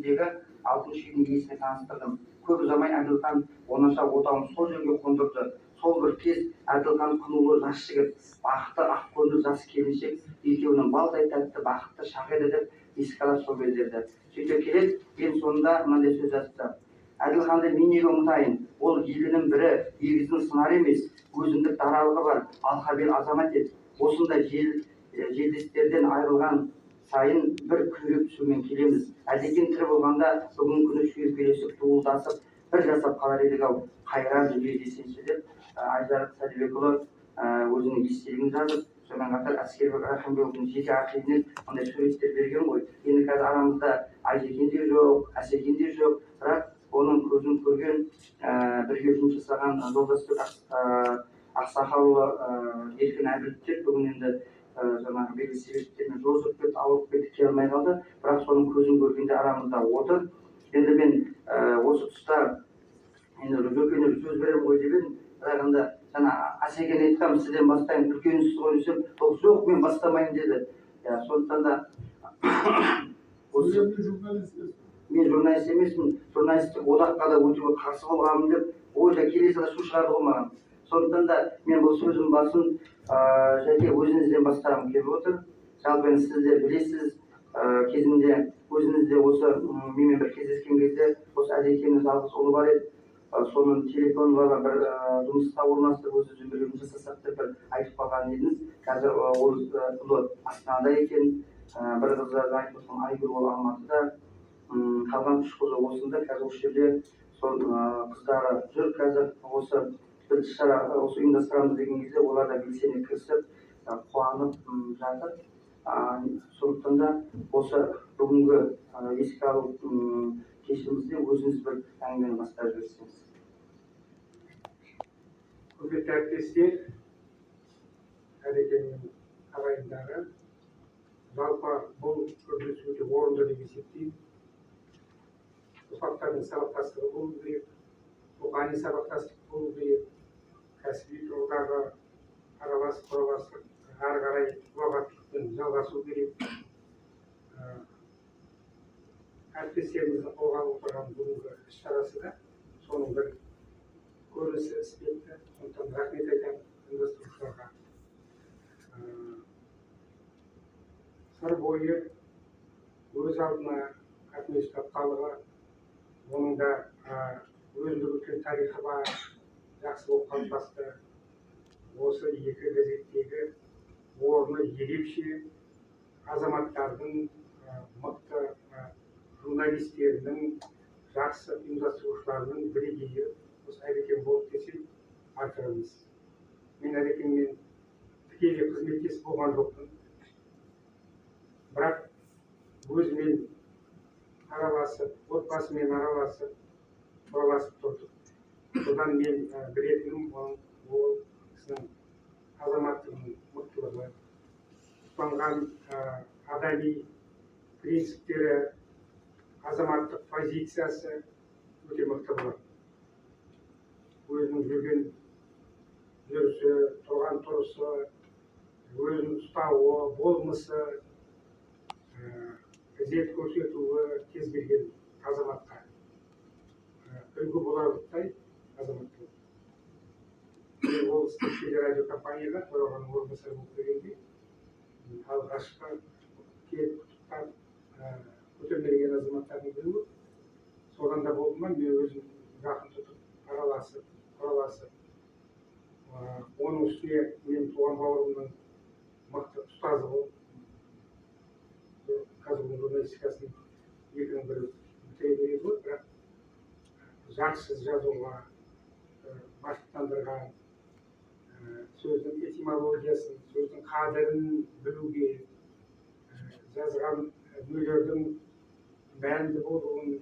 көшесіндегі 6-шы үйдің иесіне таныстырдым. Көп ұзамай Әділхан оңаша отауын сол жерге қондырды. Сол бір кез Әділхан құнылы жас жігіт, бақытты ақкөңіл жас келіншек екеуінің балдай тәтті бақытты шағы еді деп еске алады сол кездерді. Сөйте келе ең соңында мынандай сөз жазыпты: Әділханды мен неге ұмытайын? Ол елінің бірі, егіздің сынар емес, өзіндік даралығы бар, алқабел азамат еді. Осындай желдестерден айырылған сайын бір күйреп түсумен келеміз. Әдекең тірі болғанда бүгін күні шүйіркелесіп, дуылдасып, бір жасап қалар едік-ау, қайран дүние десеңші деп Айдар Сәдібекұлы өзінің естелігін жазып, сонымен қатар Әскербек Рахымбековтың жеке архивінен ондай суреттер берген ғой. Енді қазір арамызда Айжекен де жоқ, Әсекен де жоқ, бірақ оның көзін көрген бірге жұмыс жасаған Жолдасбек Ақсақалұлы, Еркін Әбіловтер бүгін енді жаңағы белгілі себептермен жол жүріп кетті, ауырып кетті, келе алмай қалды. Бірақ соның көзін көргенде арамызда отыр. Енді мен осы тұста енді үлкенге сөз беремін ғой деп едім, бірақ енді жаңа Әсекен айтқан, сізден бастаймын, үлкенсіз ғой десем, ол жоқ, мен бастамайын деді. Сондықтан да мен журналист емеспін, журналистік одаққа да өтуге қарсы болғанмын деп ойда келесі жылы шу шығарды ғой маған. Сондықтан да мен бұл сөзім басын жеке өзіңізден бастағым келіп отыр. Жалпы сіз де білесіз, кезінде өзіңізде осы менімен бір кездескен кезде осы Әдекеңнің жалғыз ұлы бар еді. Соның телефон бала бір жұмысқа орналастырып өзіңізбен бірге жұмыс жасасақ деп бір айтып қалған едіңіз. Қазір ол ұлы Астанада екен, бір қызы айтып отырған Айгүл ол Алматыда, қалған 3 қызы осында, қазір осы жерде сол қыздары жүр. Қазір осы бір шара осы ұйымдастырамыз деген кезде олар да белсене кірісіп қуанып жатыр. Сондықтан да осы бүгінгі еске алу кешімізде өзіңіз бір әңгімені бастап жіберсеңіз. Құрметті әріптестер, Әдекеңнің ағайындары, жалпы бұл үрдіс өте орынды деп есептеймін. Ұрпақтардың сабақтастығы болу керек, рухани сабақтастық болу керек, кәсіби тұрғыдағы араласып ары қарай ұлағаттықпен жалғасу керек. Әріптестеріміздің қолға отырған бүгінгі іс-шарасы да соның бір көрінісі іспетті. Сондықтан рахмет айтамын ұйымдастырушыларға. Сыр бойы өз алдына қатынас тапталығы, оның да өзіндік үлкен тарихы бар, жақсы болып қалыптасты. Осы екі газеттегі орны ерекше, азаматтардың, мықты журналистерінің, жақсы ұйымдастырушыларының бірегейі осы Әдекең болды десем артық емес. Мен Әдекеңмен тікелей қызметтес болған жоқпын, бірақ өзімен араласып, отбасымен араласып тұрдық. Содан мен білетінім ол кісінің азаматтығының мықтылығы, ұстанған адами принциптері, азаматтық позициясы өте мықты болады. Өзінің жүрген жүрісі, тұрған тұрысы, өзін ұстауы, болмысы, ізет көрсетуі кез келген азаматқа үлгі боларлықтай азамат болды. Мен облыстық телерадиокомпанияда төрағаның орынбасары болып келгенде алғашқы келіп құттықтап көтермелеген азаматтардың бірі болды. Содан да болды ма, мен өзім жақын тұтып араласып, оның үстіне мен туған бауырымның мықты ұстазы болып, қазіргі журналистикасының екінің бірі бітіре берген ғой, бірақ жарықсыз жазуға машықтандырған, сөздің этимологиясын, сөздің қадірін білуге, жазған дүниелердің мәнді болуын